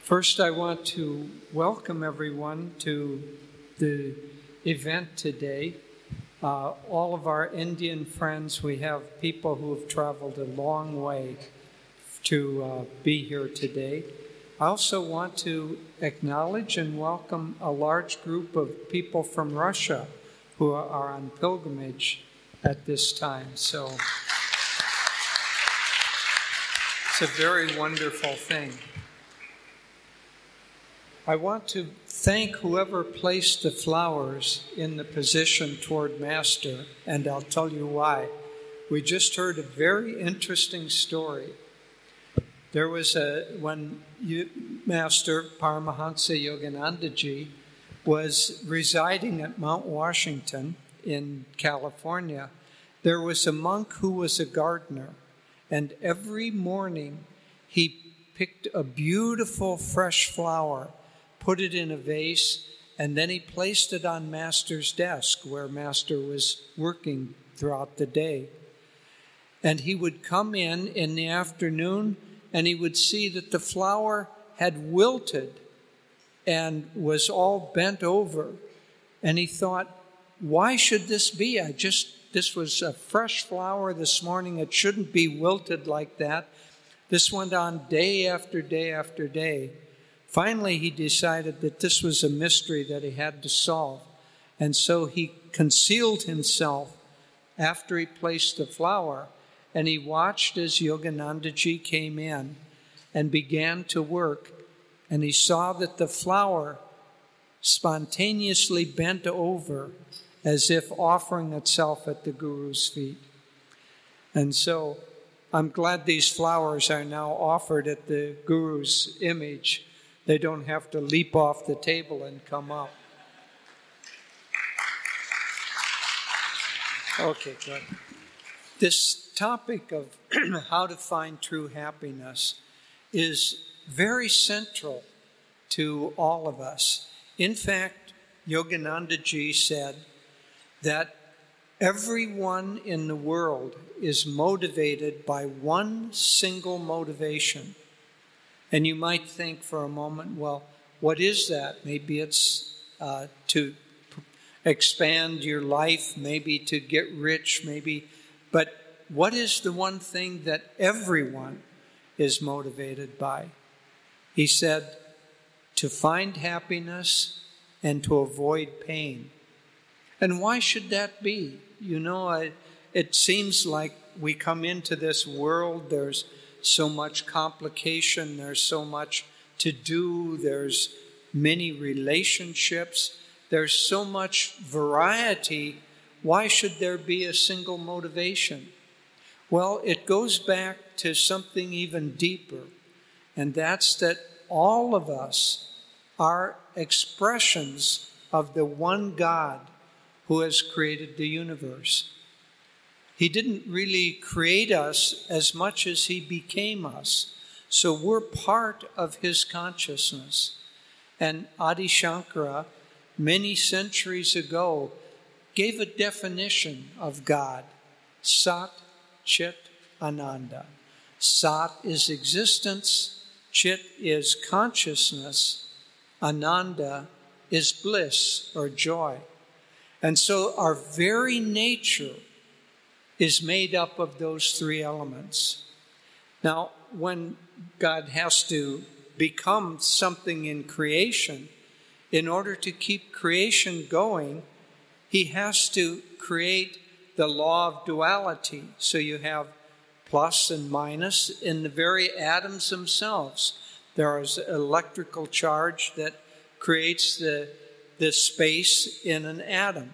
First, I want to welcome everyone to the event today. All of our Indian friends, we have people who have traveled a long way to be here today. I also want to acknowledge and welcome a large group of people from Russia who are on pilgrimage at this time. So it's a very wonderful thing. I want to thank whoever placed the flowers in the position toward Master, and I'll tell you why. We just heard a very interesting story. There was when Master Paramahansa Yoganandaji was residing at Mount Washington in California, there was a monk who was a gardener, and every morning he picked a beautiful fresh flower, put it in a vase, and then he placed it on Master's desk where Master was working throughout the day. And he would come in the afternoon, and he would see that the flower had wilted and was all bent over. And he thought, why should this be? This was a fresh flower this morning. It shouldn't be wilted like that. This went on day after day after day. Finally, he decided that this was a mystery that he had to solve. And so he concealed himself after he placed the flower, and he watched as Yoganandaji came in and began to work. And he saw that the flower spontaneously bent over as if offering itself at the Guru's feet. And so I'm glad these flowers are now offered at the Guru's image. They don't have to leap off the table and come up. Okay, good. This topic of how to find true happiness is very central to all of us. In fact, Yoganandaji said that everyone in the world is motivated by one single motivation. And you might think for a moment, well, what is that? Maybe it's to expand your life, maybe to get rich, but what is the one thing that everyone is motivated by? He said, to find happiness and to avoid pain. And why should that be? You know, it seems like we come into this world, there's so much complication, there's so much to do, there's many relationships, there's so much variety. Why should there be a single motivation? Well, it goes back to something even deeper, and that's that all of us are expressions of the one God who has created the universe. He didn't really create us as much as he became us. So we're part of his consciousness. And Adi Shankara, many centuries ago, gave a definition of God. Sat, Chit, Ananda. Sat is existence, Chit is consciousness, Ananda is bliss or joy. And so our very nature is made up of those three elements. Now, when God has to become something in creation, in order to keep creation going, he has to create the law of duality. So you have plus and minus in the very atoms themselves. There is electrical charge that creates the space in an atom.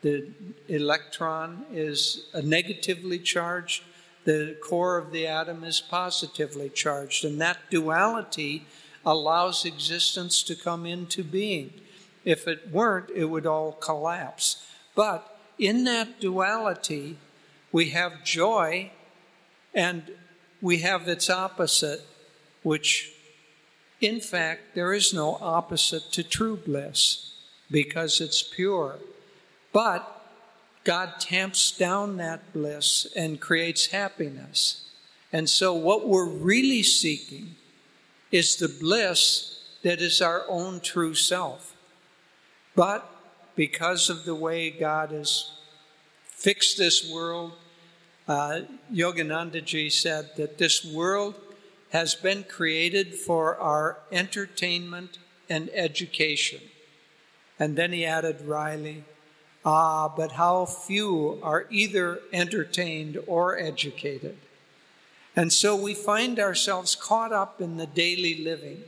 The electron is negatively charged. The core of the atom is positively charged. And that duality allows existence to come into being. If it weren't, it would all collapse. But in that duality, we have joy, and we have its opposite, which, in fact, there is no opposite to true bliss because it's pure. But God tamps down that bliss and creates happiness. And so what we're really seeking is the bliss that is our own true self. But because of the way God has fixed this world, Yoganandaji said that this world has been created for our entertainment and education. And then he added wryly, but how few are either entertained or educated. And so we find ourselves caught up in the daily living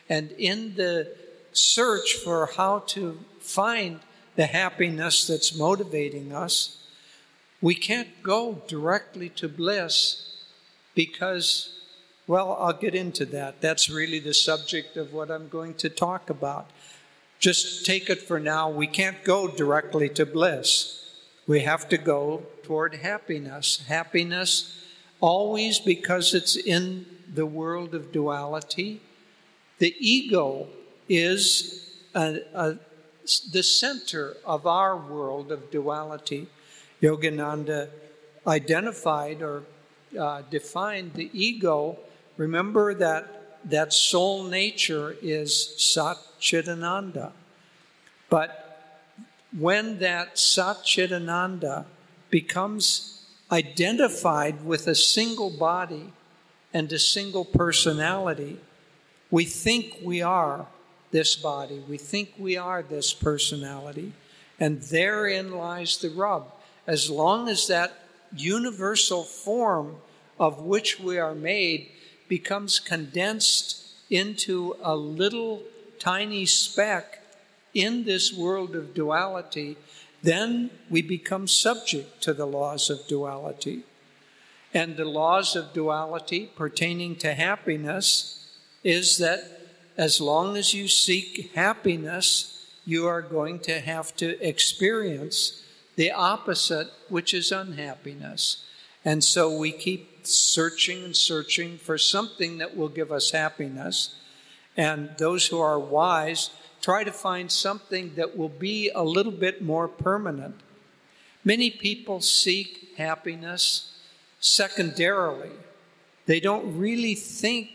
and in the search for how to find the happiness that's motivating us. We can't go directly to bliss because, well, I'll get into that. That's really the subject of what I'm going to talk about. Just take it for now. We can't go directly to bliss. We have to go toward happiness. Happiness always, because it's in the world of duality. The ego is the center of our world of duality. Yogananda identified or defined the ego. Remember that soul nature is Sat Chidananda. But when that Sat Chidananda becomes identified with a single body and a single personality, we think we are this body. We think we are this personality. And therein lies the rub. As long as that universal form of which we are made becomes condensed into a little tiny speck in this world of duality, then we become subject to the laws of duality. And the laws of duality pertaining to happiness is that as long as you seek happiness, you are going to have to experience the opposite, which is unhappiness. And so we keep searching and searching for something that will give us happiness. And those who are wise try to find something that will be a little bit more permanent. Many people seek happiness secondarily. They don't really think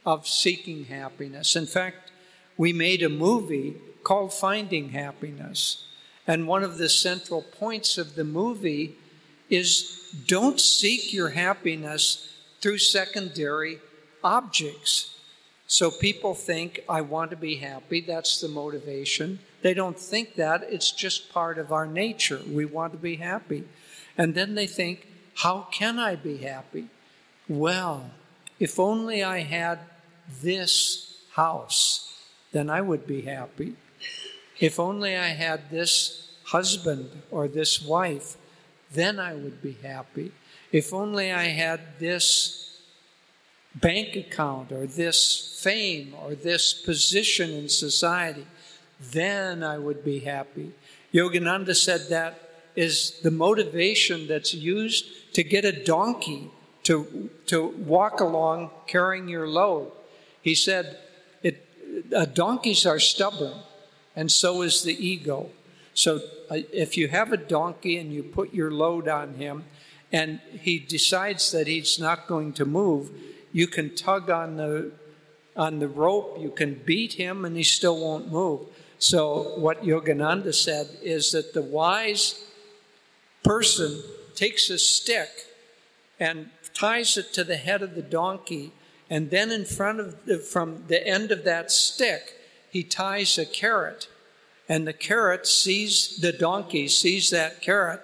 of seeking happiness. In fact, we made a movie called Finding Happiness. And one of the central points of the movie is don't seek your happiness through secondary objects. So people think, I want to be happy. That's the motivation. They don't think that. It's just part of our nature. We want to be happy. And then they think, how can I be happy? Well, if only I had this house, then I would be happy. If only I had this husband or this wife, then I would be happy. If only I had this bank account or this fame or this position in society, then I would be happy. Yogananda said that is the motivation that's used to get a donkey to walk along carrying your load. He said, donkeys are stubborn, and so is the ego. So if you have a donkey and you put your load on him, and he decides that he's not going to move, you can tug on the rope, you can beat him, and he still won't move. So what Yogananda said is that the wise person takes a stick and ties it to the head of the donkey, and then in front of from the end of that stick, he ties a carrot. And the carrot sees, the donkey sees that carrot,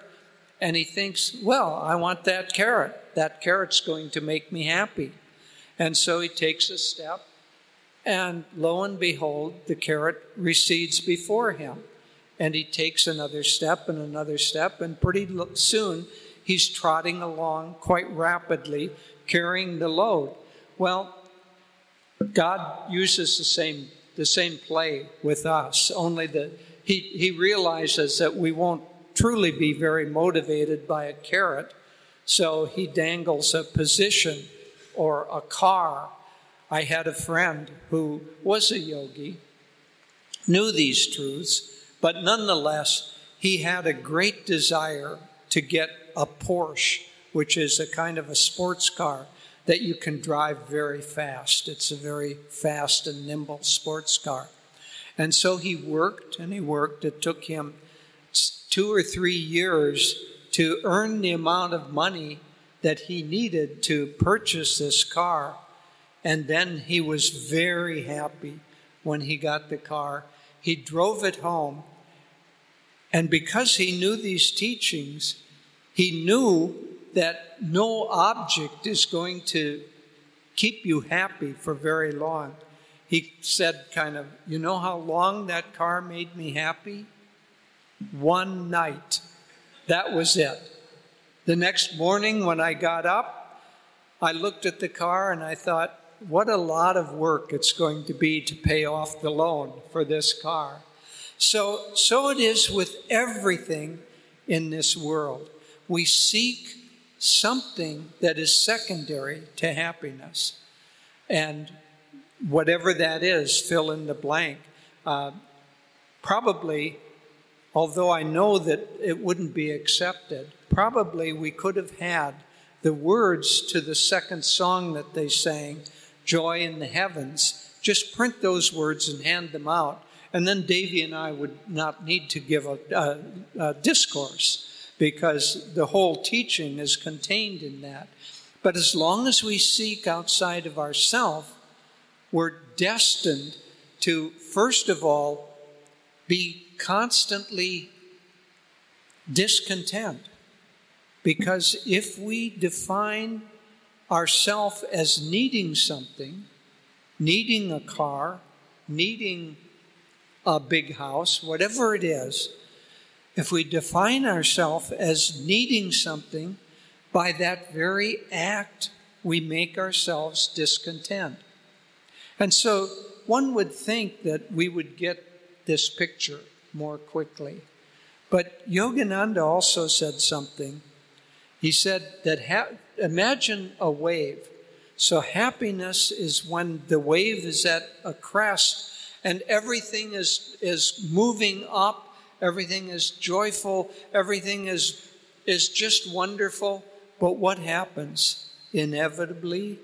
and he thinks, well, I want that carrot. That carrot's going to make me happy. And so he takes a step, and lo and behold, the carrot recedes before him. And he takes another step, and pretty soon he's trotting along quite rapidly, carrying the load. Well, God uses the same play with us, only that he realizes that we won't truly be very motivated by a carrot, so he dangles a position or a car. I had a friend who was a yogi, knew these truths, but nonetheless, he had a great desire to get a Porsche, which is a kind of a sports car. that you can drive very fast. It's a very fast and nimble sports car. And so he worked and he worked. It took him 2 or 3 years to earn the amount of money that he needed to purchase this car. And then he was very happy when he got the car. He drove it home. And because he knew these teachings, he knew that no object is going to keep you happy for very long. He said you know how long that car made me happy? 1 night. That was it. The next morning when I got up, I looked at the car and I thought, what a lot of work it's going to be to pay off the loan for this car. So it is with everything in this world. We seek something that is secondary to happiness. And whatever that is, fill in the blank. Probably, although I know that it wouldn't be accepted, probably we could have had the words to the second song that they sang, Joy in the Heavens. Just print those words and hand them out. And then Devi and I would not need to give a discourse, because the whole teaching is contained in that. But as long as we seek outside of ourselves, we're destined to, first of all, be constantly discontent. Because if we define ourselves as needing something, needing a car, needing a big house, whatever it is, if we define ourselves as needing something, by that very act, we make ourselves discontent. And so one would think that we would get this picture more quickly. But Yogananda also said something. He said that imagine a wave. So happiness is when the wave is at a crest and everything is moving up. Everything is joyful. Everything is just wonderful. But what happens? Inevitably,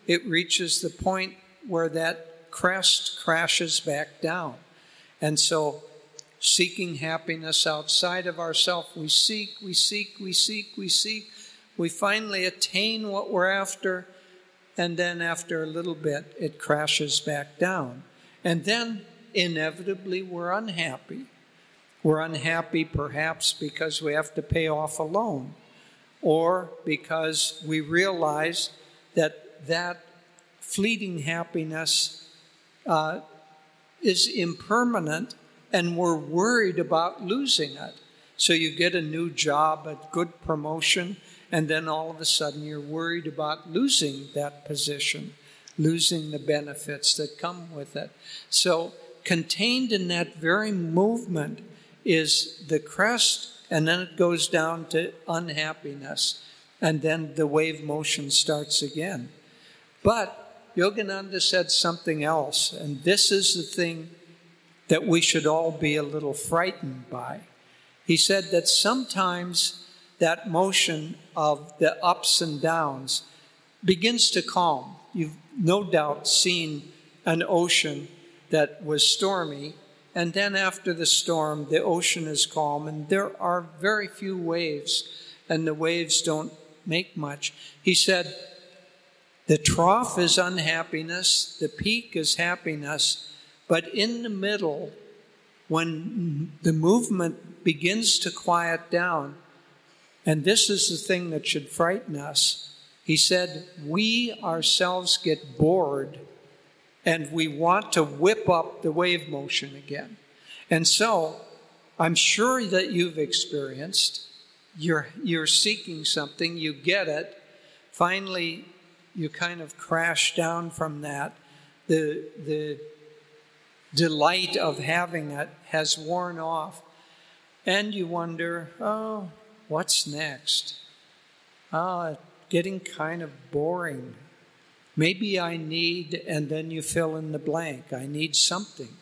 it reaches the point where that crest crashes back down. And so, seeking happiness outside of ourselves, we seek. We finally attain what we're after. And then after a little bit, it crashes back down. And then, inevitably, we're unhappy. We're unhappy perhaps because we have to pay off a loan, or because we realize that fleeting happiness is impermanent and we're worried about losing it. So you get a new job, a good promotion, and then all of a sudden you're worried about losing that position, losing the benefits that come with it. So contained in that very movement is the crest, and then it goes down to unhappiness, and then the wave motion starts again. But Yogananda said something else, and this is the thing that we should all be a little frightened by. He said that sometimes that motion of the ups and downs begins to calm. You've no doubt seen an ocean that was stormy, and then after the storm, the ocean is calm, and there are very few waves, and the waves don't make much. He said, the trough is unhappiness, the peak is happiness, but in the middle, when the movement begins to quiet down, and this is the thing that should frighten us, he said, we ourselves get bored and we want to whip up the wave motion again. And so, I'm sure that you've experienced, you're seeking something, you get it, finally you kind of crash down from that. The delight of having it has worn off. And you wonder, oh, what's next? Oh, getting kind of boring. Maybe I need, and then you fill in the blank. I need something.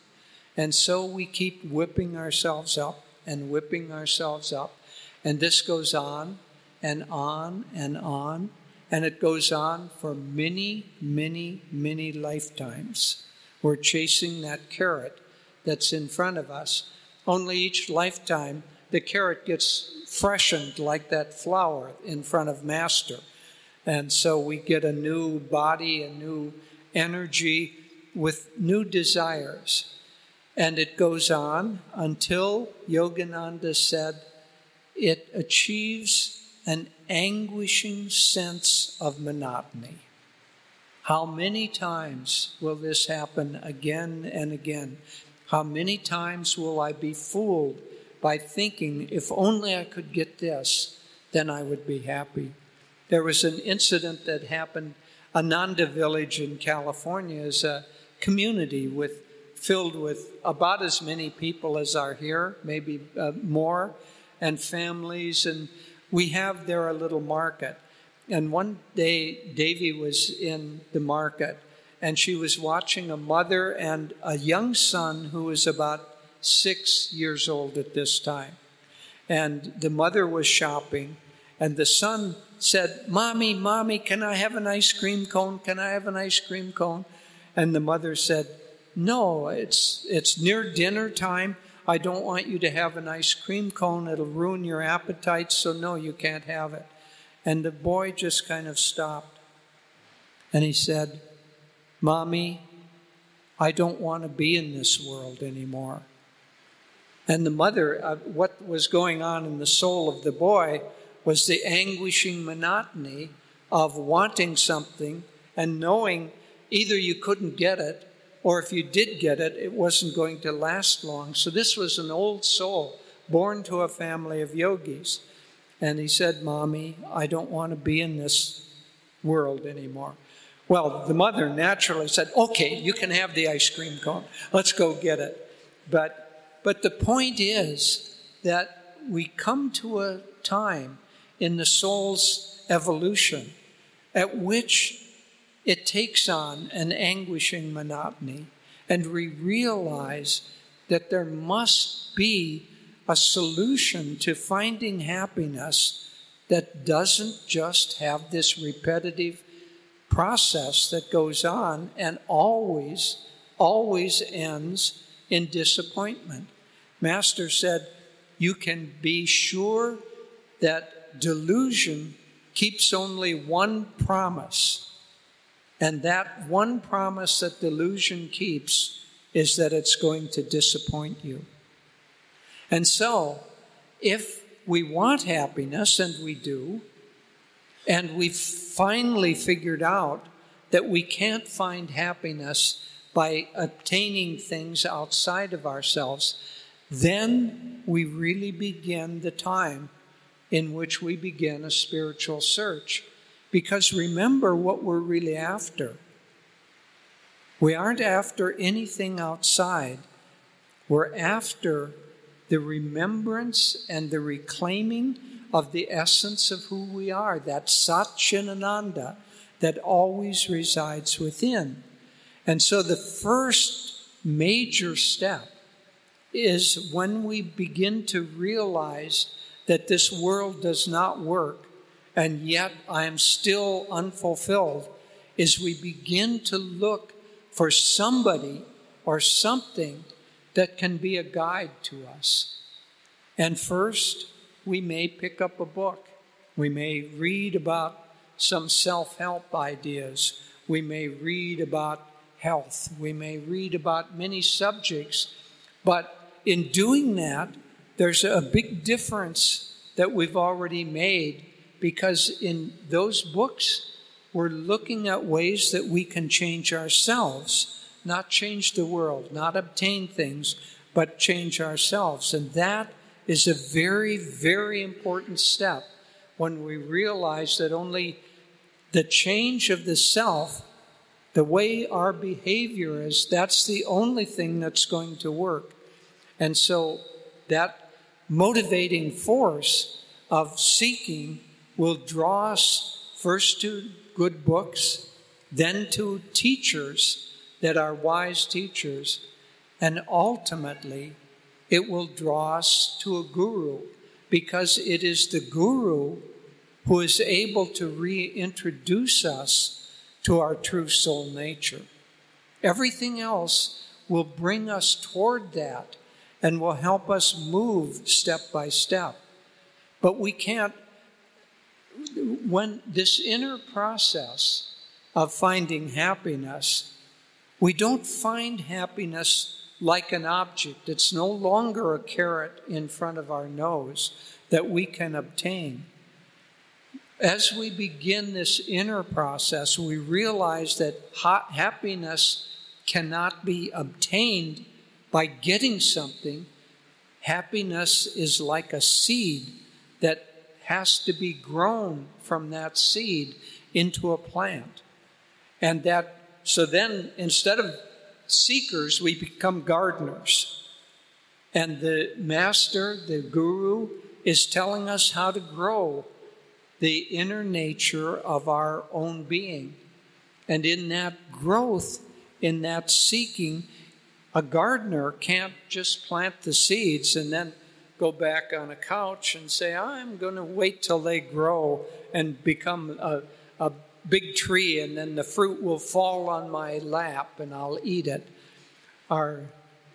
And so we keep whipping ourselves up and whipping ourselves up. And this goes on and on and on. And it goes on for many, many, many lifetimes. We're chasing that carrot that's in front of us. Only each lifetime, the carrot gets freshened like that flower in front of Master. And so we get a new body, a new energy with new desires. And it goes on until Yogananda said it achieves an anguishing sense of monotony. How many times will this happen again and again? How many times will I be fooled by thinking, if only I could get this, then I would be happy? There was an incident that happened. Ananda Village in California is a community filled with about as many people as are here, maybe more, and families. And we have there a little market. And one day, Devi was in the market, and she was watching a mother and a young son who was about 6 years old at this time. And the mother was shopping, and the son said, Mommy, can I have an ice cream cone? Can I have an ice cream cone? And the mother said, no, it's near dinner time. I don't want you to have an ice cream cone. It'll ruin your appetite, so no, you can't have it. And the boy just kind of stopped. And he said, Mommy, I don't want to be in this world anymore. And the mother, what was going on in the soul of the boy was the anguishing monotony of wanting something and knowing either you couldn't get it, or if you did get it, it wasn't going to last long. So this was an old soul born to a family of yogis. And he said, Mommy, I don't want to be in this world anymore. Well, the mother naturally said, okay, you can have the ice cream cone. Let's go get it. But the point is that we come to a time in the soul's evolution at which it takes on an anguishing monotony, and we realize that there must be a solution to finding happiness that doesn't just have this repetitive process that goes on and always ends in disappointment. Master said, you can be sure that delusion keeps only one promise. And that one promise that delusion keeps is that it's going to disappoint you. And so, if we want happiness, and we do, and we've finally figured out that we can't find happiness by obtaining things outside of ourselves, then we really begin the time in which we begin a spiritual search. Because remember what we're really after. We aren't after anything outside. We're after the remembrance and the reclaiming of the essence of who we are, that Satchitananda that always resides within. And so the first major step is when we begin to realize that this world does not work, and yet I am still unfulfilled, is we begin to look for somebody or something that can be a guide to us. And first, we may pick up a book. We may read about some self-help ideas. We may read about health. We may read about many subjects. But in doing that, there's a big difference that we've already made, because in those books, we're looking at ways that we can change ourselves, not change the world, not obtain things, but change ourselves. And that is a very, very important step when we realize that only the change of the self, the way our behavior is, that's the only thing that's going to work. And so that motivating force of seeking will draw us first to good books, then to teachers that are wise teachers, and ultimately it will draw us to a guru, because it is the guru who is able to reintroduce us to our true soul nature. Everything else will bring us toward that and will help us move step by step. But we can't, when this inner process of finding happiness, we don't find happiness like an object. It's no longer a carrot in front of our nose that we can obtain. As we begin this inner process, we realize that happiness cannot be obtained by getting something. Happiness is like a seed that has to be grown from that seed into a plant. And so then instead of seekers, we become gardeners. And the master, the guru, is telling us how to grow the inner nature of our own being. And in that growth, in that seeking, a gardener can't just plant the seeds and then go back on a couch and say, I'm going to wait till they grow and become a big tree, and then the fruit will fall on my lap and I'll eat it. Our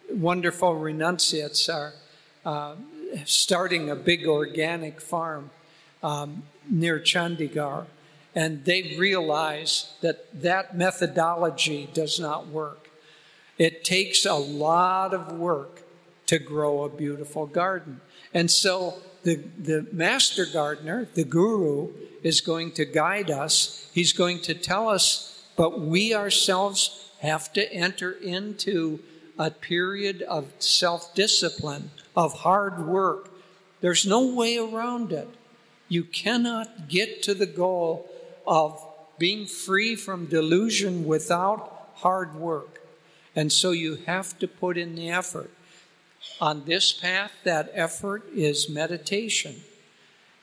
wonderful renunciates are starting a big organic farm near Chandigarh, and they realize that methodology does not work. It takes a lot of work to grow a beautiful garden. And so the master gardener, the guru, is going to guide us. He's going to tell us, but we ourselves have to enter into a period of self-discipline, of hard work. There's no way around it. You cannot get to the goal of being free from delusion without hard work. And so you have to put in the effort. On this path, that effort is meditation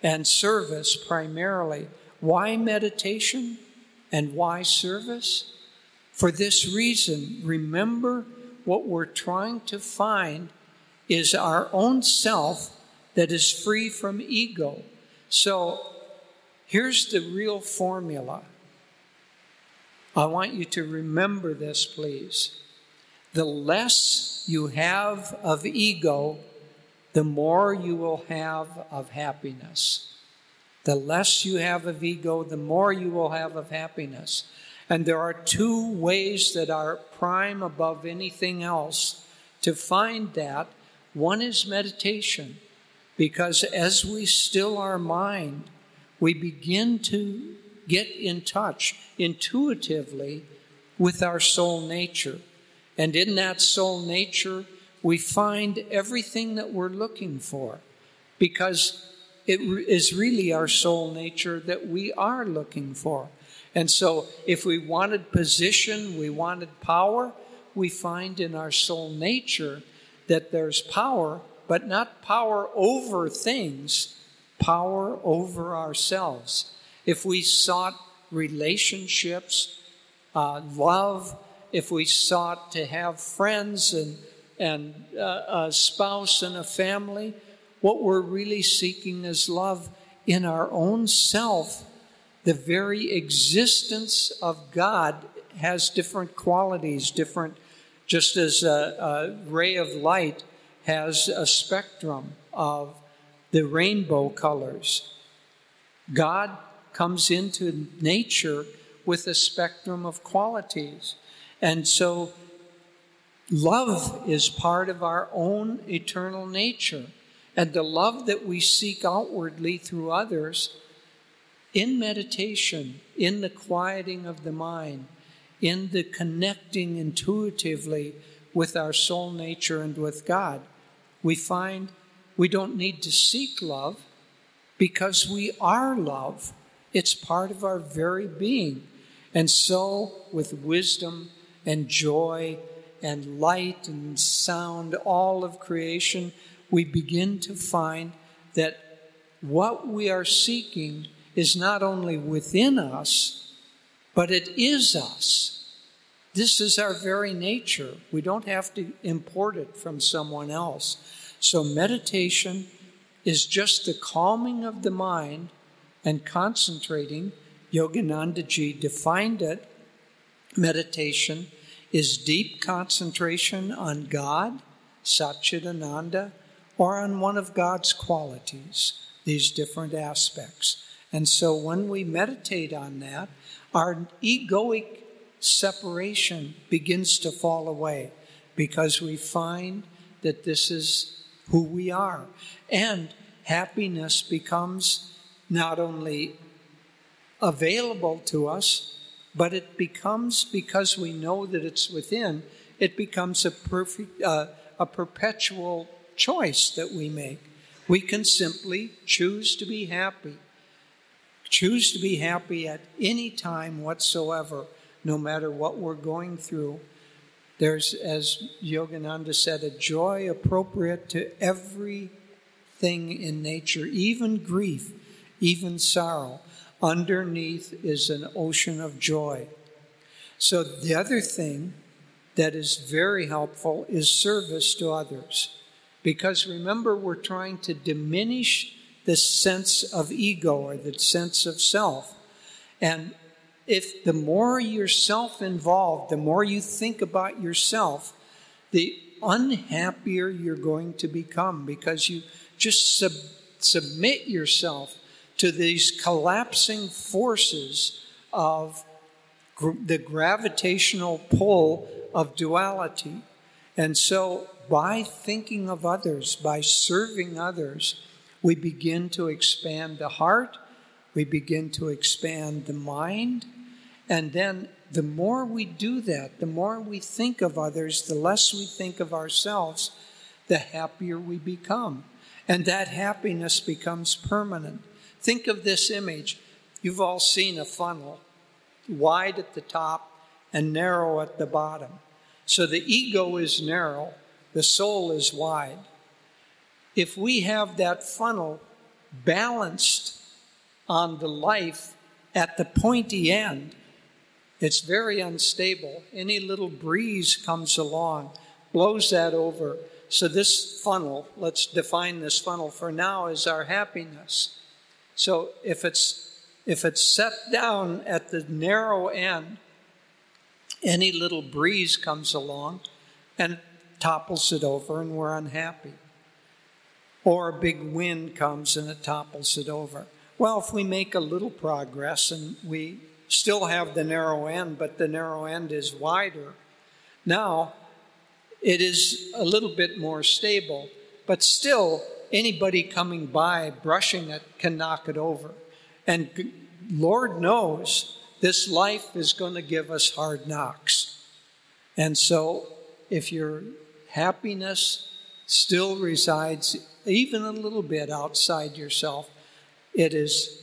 and service primarily. Why meditation and why service? For this reason, remember what we're trying to find is our own self that is free from ego. So here's the real formula. I want you to remember this, please. The less you have of ego, the more you will have of happiness. The less you have of ego, the more you will have of happiness. And there are two ways that are prime above anything else to find that. One is meditation, because as we still our mind, we begin to get in touch intuitively with our soul nature. And in that soul nature, we find everything that we're looking for, because it is really our soul nature that we are looking for. And so if we wanted position, we wanted power, we find in our soul nature that there's power, but not power over things, power over ourselves. If we sought relationships, love, if we sought to have friends and a spouse and a family, what we're really seeking is love in our own self. The very existence of God has different qualities, just as a ray of light has a spectrum of the rainbow colors. God comes into nature with a spectrum of qualities. And so love is part of our own eternal nature. And the love that we seek outwardly through others, in meditation, in the quieting of the mind, in the connecting intuitively with our soul nature and with God, we find we don't need to seek love because we are love. It's part of our very being. And so with wisdom and joy and light and sound, all of creation, we begin to find that what we are seeking is not only within us, but it is us. This is our very nature. We don't have to import it from someone else. So meditation is just the calming of the mind and concentrating. Yogananda Ji defined it. Meditation is deep concentration on God, Satchidananda, or on one of God's qualities, these different aspects. And so when we meditate on that, our egoic separation begins to fall away because we find that this is who we are. And happiness becomes not only available to us, but it becomes, because we know that it's within, it becomes a perpetual choice that we make. We can simply choose to be happy. Choose to be happy at any time whatsoever, no matter what we're going through. There's, as Yogananda said, a joy appropriate to everything in nature, even grief, even sorrow. Underneath is an ocean of joy. So the other thing that is very helpful is service to others. Because remember, we're trying to diminish the sense of ego or the sense of self. And if the more you're self-involved, the more you think about yourself, the unhappier you're going to become, because you just submit yourself to these collapsing forces of the gravitational pull of duality. And so by thinking of others, by serving others, we begin to expand the heart, we begin to expand the mind, and then the more we do that, the more we think of others, the less we think of ourselves, the happier we become. And that happiness becomes permanent. Think of this image. You've all seen a funnel, wide at the top and narrow at the bottom. So the ego is narrow, the soul is wide. If we have that funnel balanced on the life at the pointy end, it's very unstable. Any little breeze comes along, blows that over. So this funnel, let's define this funnel for now, as our happiness. So if it's set down at the narrow end, any little breeze comes along and topples it over and we're unhappy. Or a big wind comes and it topples it over. Well, if we make a little progress and we still have the narrow end, but the narrow end is wider, now it is a little bit more stable, but still anybody coming by, brushing it, can knock it over. And Lord knows this life is going to give us hard knocks. And so if your happiness still resides even a little bit outside yourself, it is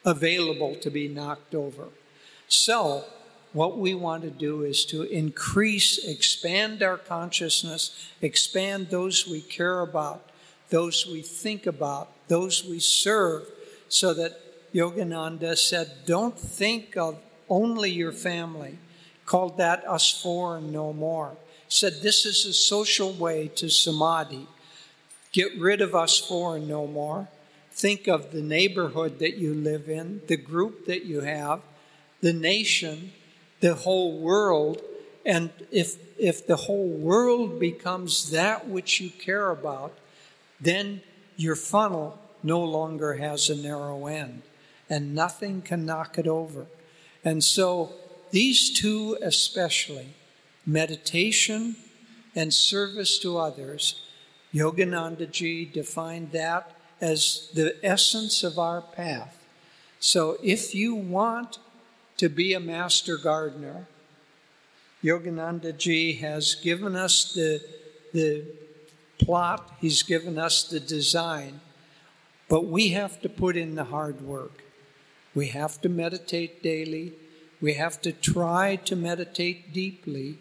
available to be knocked over. So what we want to do is to expand our consciousness, expand those we care about, those we think about, those we serve, so that Yogananda said, don't think of only your family. Called that us four and no more. Said this is a social way to samadhi. Get rid of us four and no more. Think of the neighborhood that you live in, the group that you have, the nation, the whole world. And if the whole world becomes that which you care about, then your funnel no longer has a narrow end, and nothing can knock it over. And so these two especially, meditation and service to others, Yogananda Ji defined that as the essence of our path. So if you want to be a master gardener, Yogananda Ji has given us the plot, he's given us the design, but we have to put in the hard work. We have to meditate daily. We have to try to meditate deeply.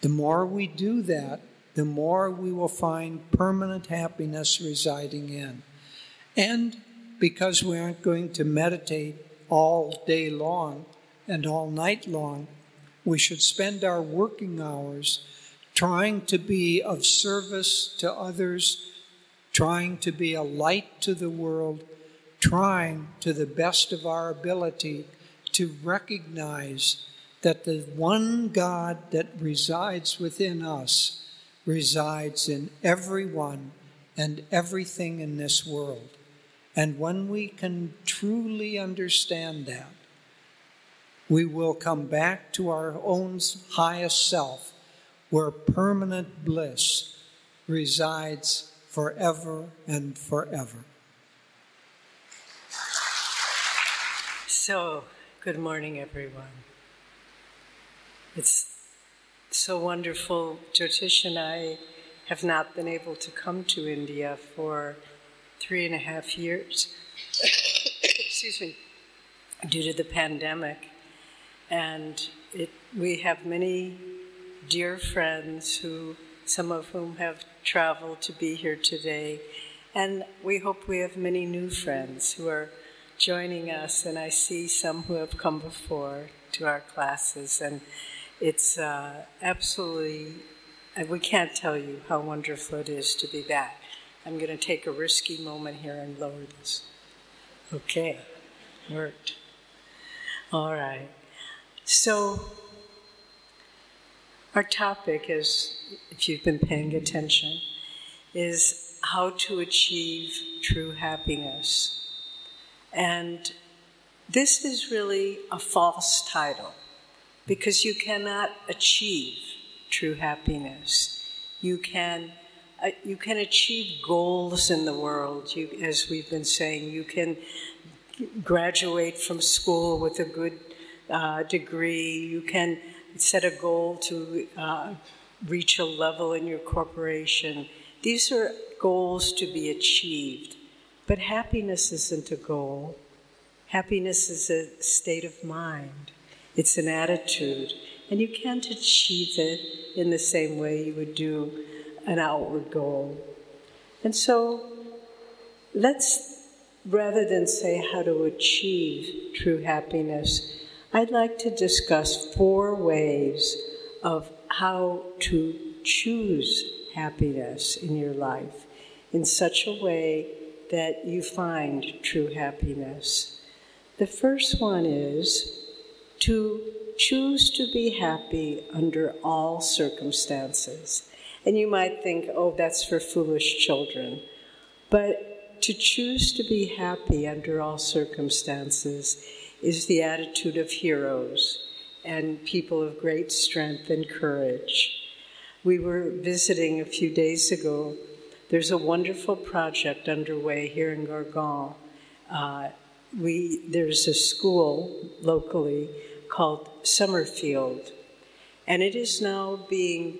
The more we do that, the more we will find permanent happiness residing in. And because we aren't going to meditate all day long and all night long, we should spend our working hours trying to be of service to others, trying to be a light to the world, trying to the best of our ability to recognize that the one God that resides within us resides in everyone and everything in this world. And when we can truly understand that, we will come back to our own highest self, where permanent bliss resides forever and forever. So, good morning, everyone. It's so wonderful. Jyotish and I have not been able to come to India for 3.5 years, excuse me, due to the pandemic. And we have many dear friends some of whom have traveled to be here today. And we hope we have many new friends who are joining us. And I see some who have come before to our classes. And it's absolutely, we can't tell you how wonderful it is to be back. I'm going to take a risky moment here and lower this. Okay, worked. All right. So, our topic is, if you've been paying attention, is how to achieve true happiness. And this is really a false title, because you cannot achieve true happiness. You can achieve goals in the world. As we've been saying, you can graduate from school with a good degree. You can set a goal to reach a level in your corporation. These are goals to be achieved. But happiness isn't a goal. Happiness is a state of mind. It's an attitude. And you can't achieve it in the same way you would do an outward goal. And so let's, rather than say how to achieve true happiness, I'd like to discuss 4 ways of how to choose happiness in your life in such a way that you find true happiness. The first one is to choose to be happy under all circumstances. And you might think, oh, that's for foolish children. But to choose to be happy under all circumstances is the attitude of heroes and people of great strength and courage. We were visiting a few days ago. There's a wonderful project underway here in Gurgaon. There's a school locally called Summerfield, and it is now being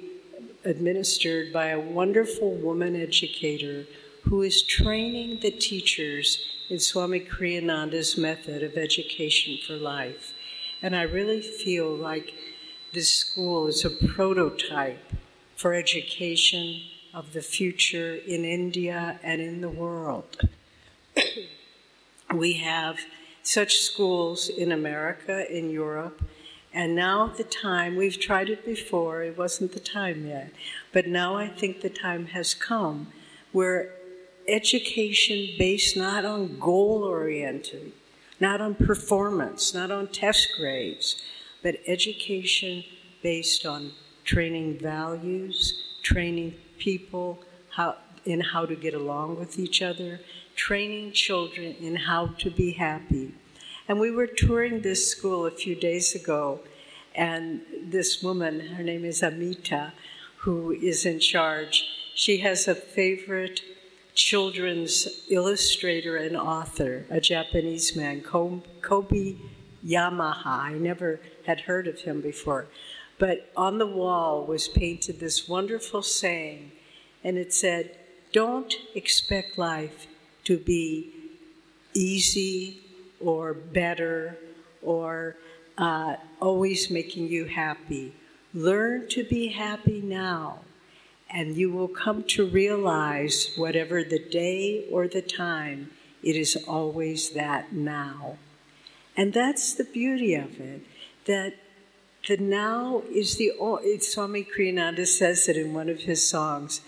administered by a wonderful woman educator who is training the teachers in Swami Kriyananda's method of education for life. And I really feel like this school is a prototype for education of the future in India and in the world. We have such schools in America, in Europe, and now the time, we've tried it before, it wasn't the time yet, but now I think the time has come where education based not on goal-oriented, not on performance, not on test grades, but education based on training values, training people in how to get along with each other, training children in how to be happy. And we were touring this school a few days ago, and this woman, her name is Amita, who is in charge, she has a favorite children's illustrator and author, a Japanese man, Kobe Yamaha. I never had heard of him before. But on the wall was painted this wonderful saying, and it said, "Don't expect life to be easy or better or always making you happy. Learn to be happy now, and you will come to realize whatever the day or the time, it is always that now." And that's the beauty of it, that the now is Swami Kriyananda says it in one of his songs.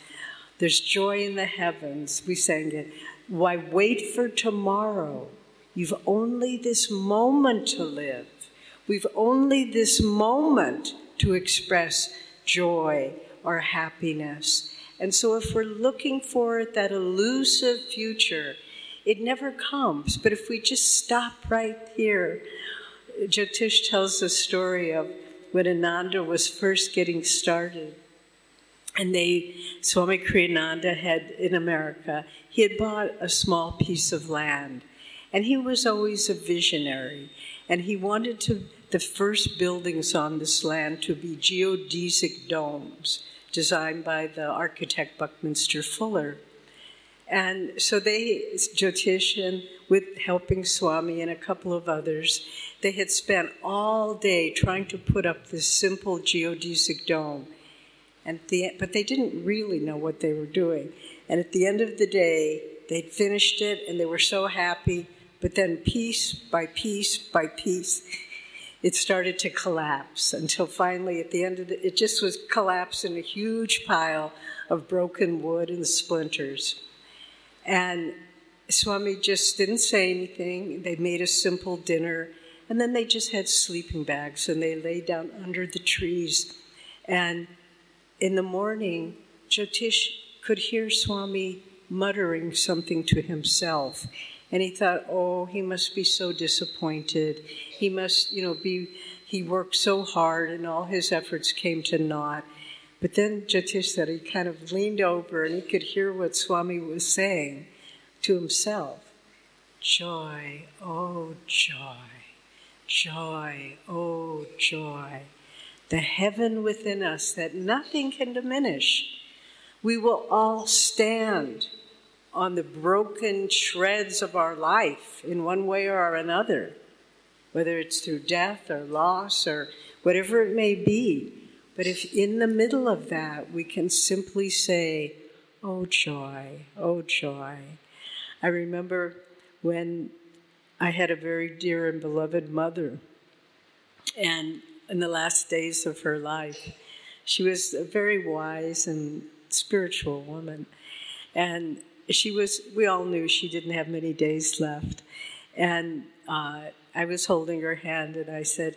There's joy in the heavens. We sang it. Why wait for tomorrow? You've only this moment to live. We've only this moment to express joy or happiness. And so if we're looking for that elusive future, it never comes. But if we just stop right here, Jyotish tells the story of when Ananda was first getting started. And Swami Kriyananda had, in America, he had bought a small piece of land. And he was always a visionary. And he wanted the first buildings on this land to be geodesic domes, designed by the architect Buckminster Fuller. And so Jyotish, and with helping Swami and a couple of others, they had spent all day trying to put up this simple geodesic dome. But they didn't really know what they were doing. And at the end of the day, they'd finished it, and they were so happy. But then piece by piece by piece, it started to collapse until finally at the end of it just was collapsed in a huge pile of broken wood and splinters. And Swami just didn't say anything. They made a simple dinner, and then they just had sleeping bags, and they lay down under the trees. And in the morning, Jyotish could hear Swami muttering something to himself. And he thought, oh, he must be so disappointed. He must, he worked so hard and all his efforts came to naught. But then Jyotish said he kind of leaned over and he could hear what Swami was saying to himself. Joy, oh joy, joy, oh joy. The heaven within us that nothing can diminish. We will all stand on the broken shreds of our life in one way or another, whether it's through death or loss or whatever it may be. But if in the middle of that we can simply say, oh joy, oh joy. I remember when I had a very dear and beloved mother, and in the last days of her life, she was a very wise and spiritual woman. And we all knew she didn't have many days left. And I was holding her hand and I said,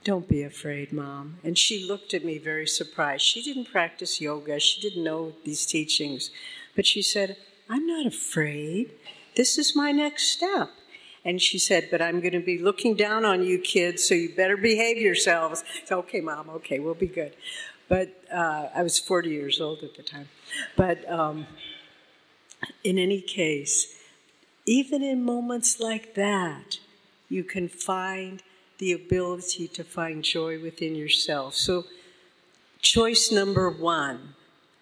don't be afraid, Mom. And she looked at me very surprised. She didn't practice yoga. She didn't know these teachings. But she said, I'm not afraid. This is my next step. And she said, but I'm going to be looking down on you kids, so you better behave yourselves. So, okay, Mom, okay, we'll be good. But I was 40 years old at the time. But in any case, even in moments like that, you can find the ability to find joy within yourself. So choice number one,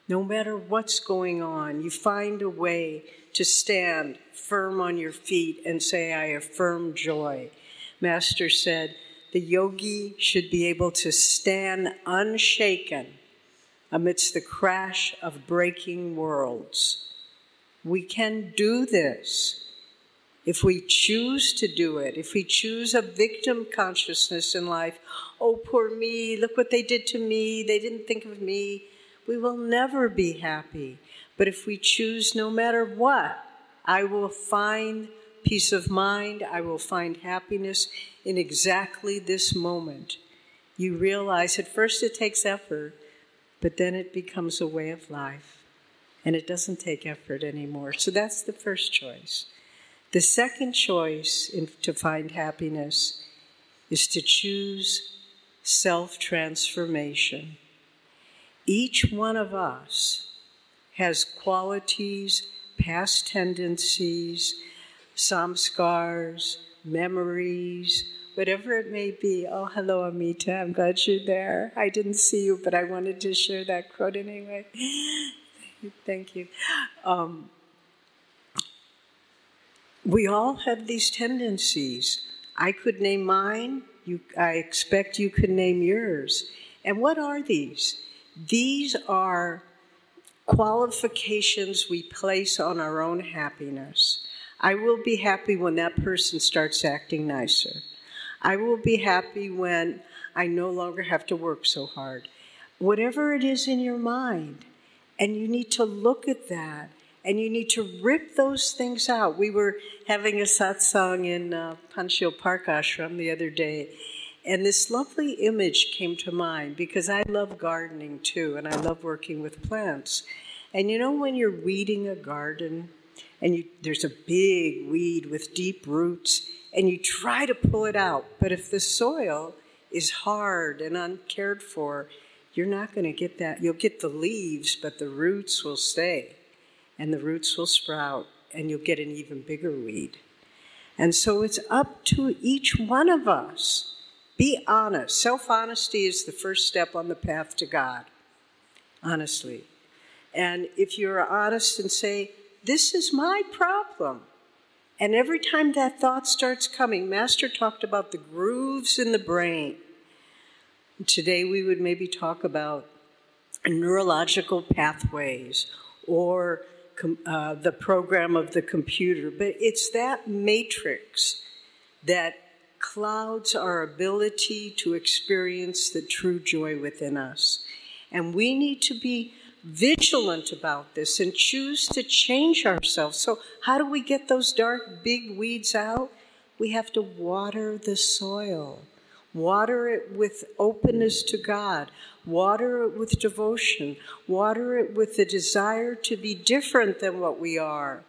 no matter what's going on, you find a way to stand firm on your feet and say, I affirm joy. Master said, the yogi should be able to stand unshaken amidst the crash of breaking worlds. We can do this if we choose to do it, if we choose a victim consciousness in life. Oh, poor me, look what they did to me, they didn't think of me. We will never be happy. But if we choose, no matter what, I will find peace of mind, I will find happiness in exactly this moment. You realize at first it takes effort, but then it becomes a way of life. And it doesn't take effort anymore. So that's the first choice. The second choice to find happiness is to choose self-transformation. Each one of us has qualities, past tendencies, samskars, memories, whatever it may be. Oh, hello, Amita. I'm glad you're there. I didn't see you, but I wanted to share that quote anyway. Thank you. We all have these tendencies. I could name mine. I expect you could name yours. And what are these? These are qualifications we place on our own happiness. I will be happy when that person starts acting nicer. I will be happy when I no longer have to work so hard. Whatever it is in your mind, and you need to look at that And you need to rip those things out. We were having a satsang in Panchil Park Ashram the other day, and this lovely image came to mind because I love gardening too, and I love working with plants. And you know when you're weeding a garden, and there's a big weed with deep roots, and you try to pull it out, but if the soil is hard and uncared for, you're not going to get that. You'll get the leaves, but the roots will stay. And the roots will sprout, and you'll get an even bigger weed. And so it's up to each one of us. Be honest. Self-honesty is the first step on the path to God, honestly. And if you're honest and say, this is my problem, and every time that thought starts coming, Master talked about the grooves in the brain. Today we would maybe talk about neurological pathways or the program of the computer, but it's that matrix that clouds our ability to experience the true joy within us. And we need to be vigilant about this and choose to change ourselves. So how do we get those dark, big weeds out? We have to water the soil. Water it with openness to God. Water it with devotion. Water it with the desire to be different than what we are.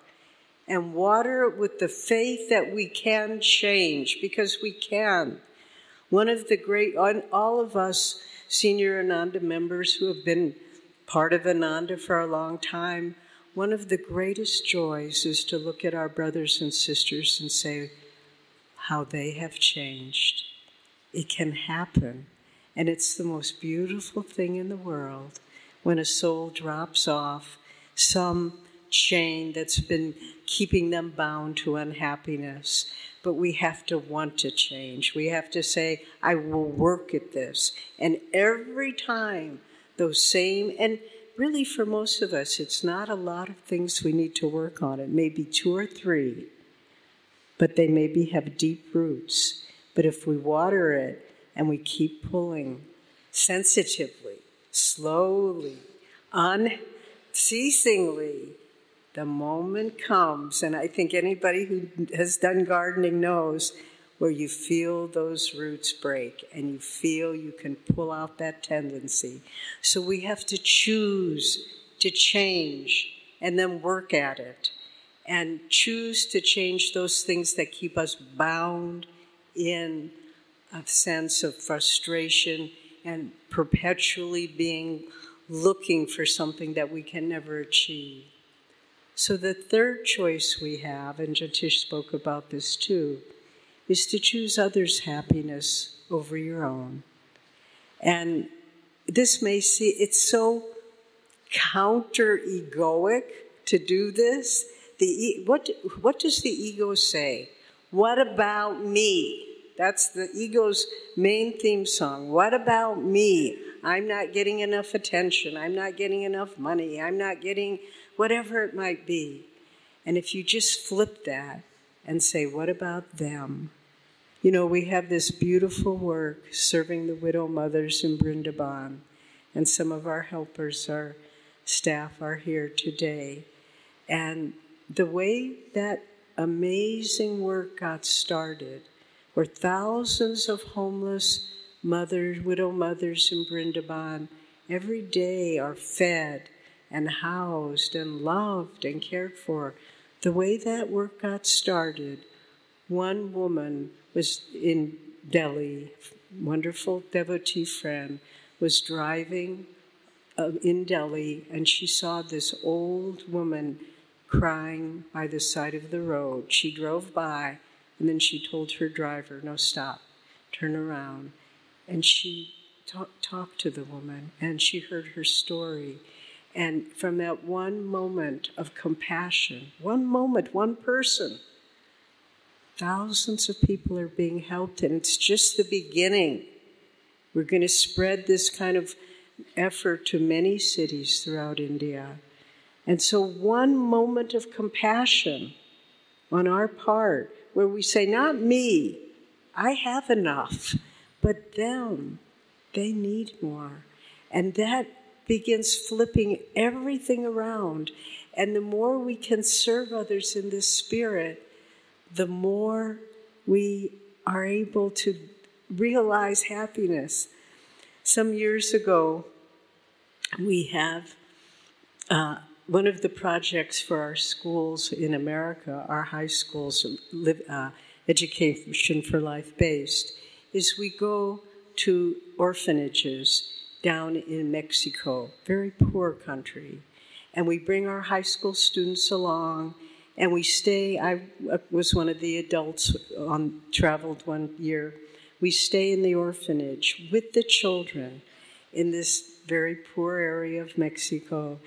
And water it with the faith that we can change, because we can. One of the great, all of us senior Ananda members who have been part of Ananda for a long time, one of the greatest joys is to look at our brothers and sisters and say how they have changed. It can happen, and it's the most beautiful thing in the world when a soul drops off some chain that's been keeping them bound to unhappiness. But we have to want to change. We have to say, I will work at this. And every time those same, and really for most of us, it's not a lot of things we need to work on. It may be 2 or 3, but they maybe have deep roots. But if we water it and we keep pulling sensitively, slowly, unceasingly, the moment comes, and I think anybody who has done gardening knows, where you feel those roots break and you feel you can pull out that tendency. So we have to choose to change and then work at it, and choose to change those things that keep us bound in a sense of frustration and perpetually looking for something that we can never achieve. So the third choice we have, and Jyotish spoke about this too, is to choose others' happiness over your own. And this may seem, it's so counter-egoic to do this. What does the ego say? What about me? That's the ego's main theme song. What about me? I'm not getting enough attention. I'm not getting enough money. I'm not getting whatever it might be. And if you just flip that and say, what about them? You know, we have this beautiful work serving the widow mothers in Vrindavan, and some of our helpers, our staff, are here today. And the way that amazing work got started, where thousands of homeless mothers, widow mothers in Vrindavan every day are fed and housed and loved and cared for. The way that work got started, one woman was in Delhi, wonderful devotee friend, was driving in Delhi, and she saw this old woman crying by the side of the road. She drove by, and then she told her driver, no, stop, turn around. And she talked to the woman, and she heard her story. And from that one moment of compassion, one moment, one person, thousands of people are being helped, and it's just the beginning. We're going to spread this kind of effort to many cities throughout India. And so one moment of compassion on our part, where we say, not me, I have enough, but them, they need more. And that begins flipping everything around. And the more we can serve others in this spirit, the more we are able to realize happiness. Some years ago, we have one of the projects for our schools in America, our high schools, Education for Life based, is we go to orphanages down in Mexico, very poor country, and we bring our high school students along, and we stay. I was one of the adults traveled one year. We stay in the orphanage with the children in this very poor area of Mexico.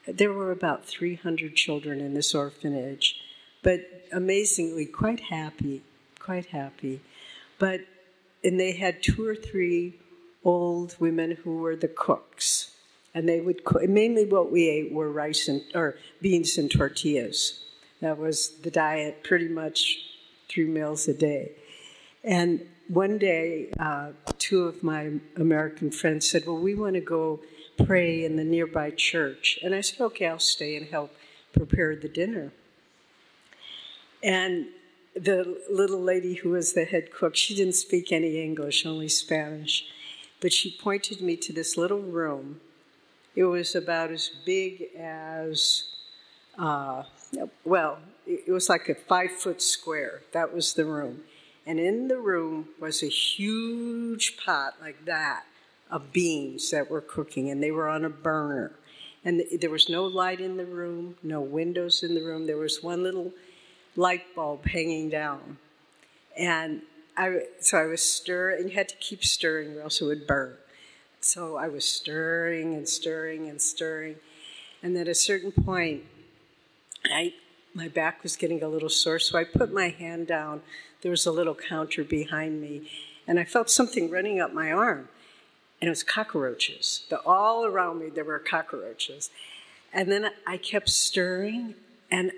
There were about 300 children in this orphanage, but amazingly quite happy. And they had 2 or 3 old women who were the cooks, and they would cook. Mainly what we ate were beans and tortillas. That was the diet, pretty much 3 meals a day. And one day, 2 of my American friends said, well, we want to go pray in the nearby church. And I said, okay, I'll stay and help prepare the dinner. And the little lady who was the head cook, she didn't speak any English, only Spanish. But she pointed me to this little room. It was about as big as, it was like a 5-foot square. That was the room. And in the room was a huge pot like that of beans that were cooking, and they were on a burner. And there was no light in the room, no windows in the room. There was one little light bulb hanging down. And so I was stirring, and you had to keep stirring or else it would burn. So I was stirring and stirring and stirring. And at a certain point, my back was getting a little sore, so I put my hand down. There was a little counter behind me, and I felt something running up my arm. And it was cockroaches. All around me, there were cockroaches. And then I kept stirring, and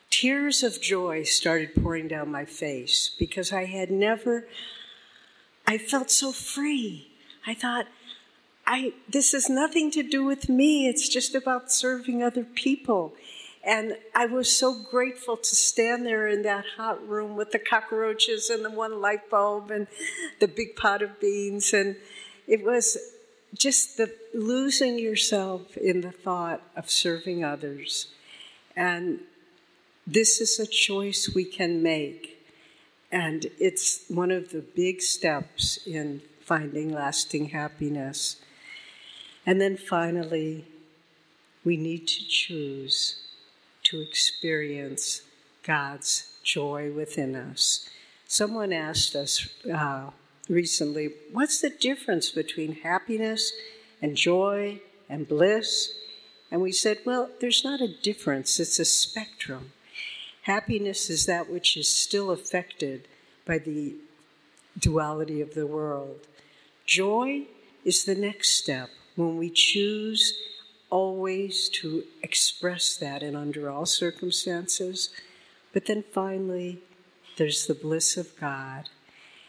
tears of joy started pouring down my face, because I felt so free. I thought, this has nothing to do with me. It's just about serving other people. And I was so grateful to stand there in that hot room with the cockroaches and the one light bulb and the big pot of beans. And it was just the losing yourself in the thought of serving others. And this is a choice we can make. And it's one of the big steps in finding lasting happiness. And then finally, we need to choose to experience God's joy within us. Someone asked us recently, what's the difference between happiness and joy and bliss? And we said, well, there's not a difference, it's a spectrum. Happiness is that which is still affected by the duality of the world. Joy is the next step, when we choose always to express that and under all circumstances. But then finally, there's the bliss of God.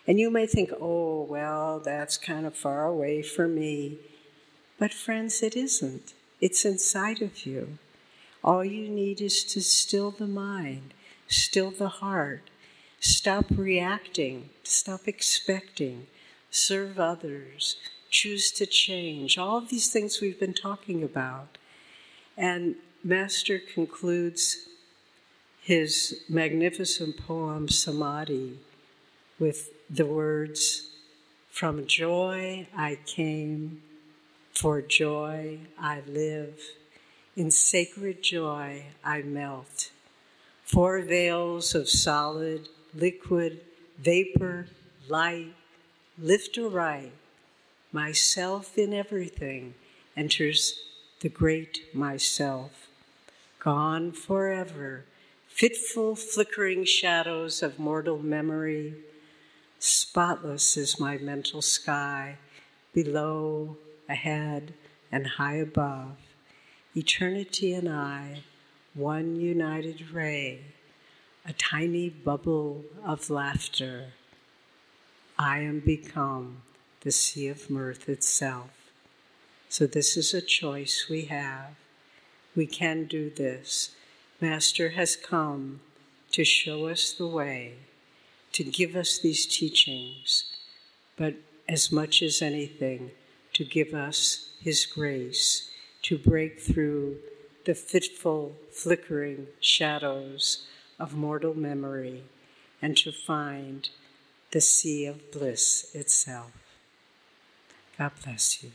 And you may think, oh, well, that's kind of far away for me. But friends, it isn't. It's inside of you. All you need is to still the mind, still the heart, stop reacting, stop expecting, serve others, choose to change, all of these things we've been talking about. And Master concludes his magnificent poem, Samadhi, with the words, "From joy I came, for joy I live, in sacred joy I melt. 4 veils of solid, liquid, vapor, light, lift aright. Myself in everything enters the great myself. Gone forever, fitful flickering shadows of mortal memory. Spotless is my mental sky, below, ahead, and high above. Eternity and I, one united ray, a tiny bubble of laughter. I am become the sea of mirth itself. So this is a choice we have. We can do this. Master has come to show us the way, to give us these teachings, but as much as anything, to give us his grace, to break through the fitful, flickering shadows of mortal memory and to find the sea of bliss itself. God bless you.